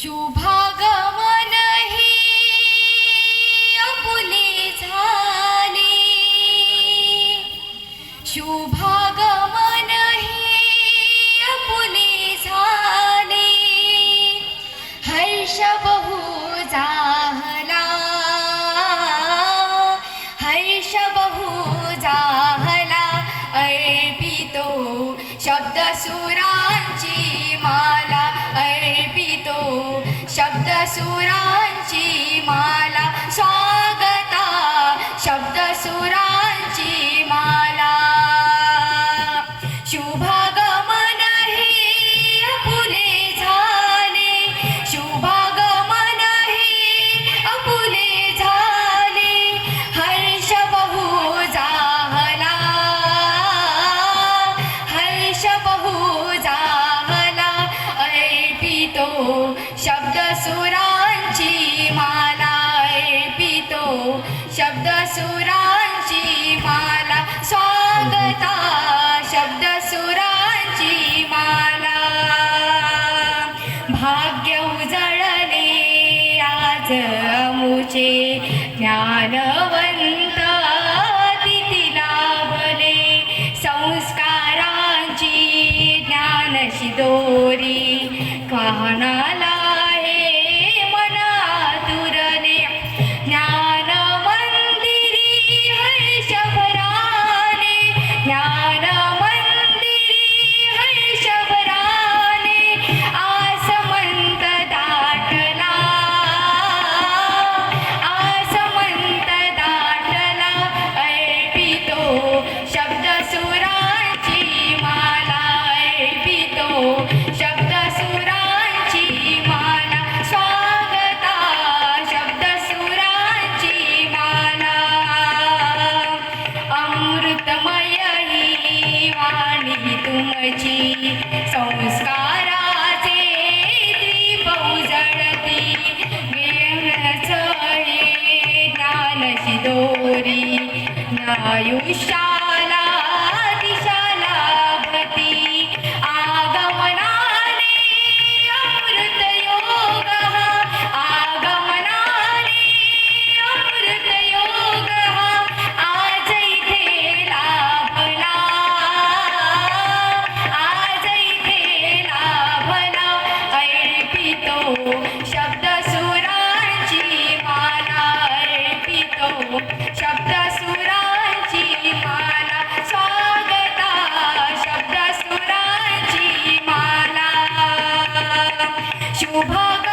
शुभागमन हे आपुले झाले, शुभागमन हे आपुले झाले, हर्ष बहु झाला, हर्ष बहु झाला, अर्पितो शब्द सुरांची माला, अर्पितो शब्द सुरांची माला, स्वागता शब्द सुरांची माला, शुभागमन हे आपुले झाले, शुभागमन हे आपुले झाले, हर्ष बहु झाला, हर्ष बहु झाला, अर्पितो शब्द सुरांची माला, अर्पितो शब्द सुरांची माला, स्वागता शब्द सुरांची माला, भाग्य उजळले आज अमुचे, ज्ञानवंत तिथी लाभले, संस्कारांची ज्ञानशी दोरी, कानाला हे मनातुरले, ज्ञान मंदिरी हर्ष भराने, ज्ञान मंदिरी हर्ष भराने, आसमंत दाटला, आसमंत दाटला, अर्पितो शब्द सुरांची माला, अर्पितो शब्द सुरांची माला, स्वागता शब्द सुरांची माला, अमृतमय ही वाणी तुमची, संस्काराचे दीप उजळती, ज्ञानच हे ज्ञानशी दोरी, आयुष्याला दिशा लाभती, आगमनाने अमृत योग, आगमनाने अमृत योग, आज इथे लाभला, आज इथे लाभला, अर्पितो शब्द सुरांची माला, अर्पितो शब्द सुरांची माला, स्वागता शब्द सुरांची माला, शुभागमन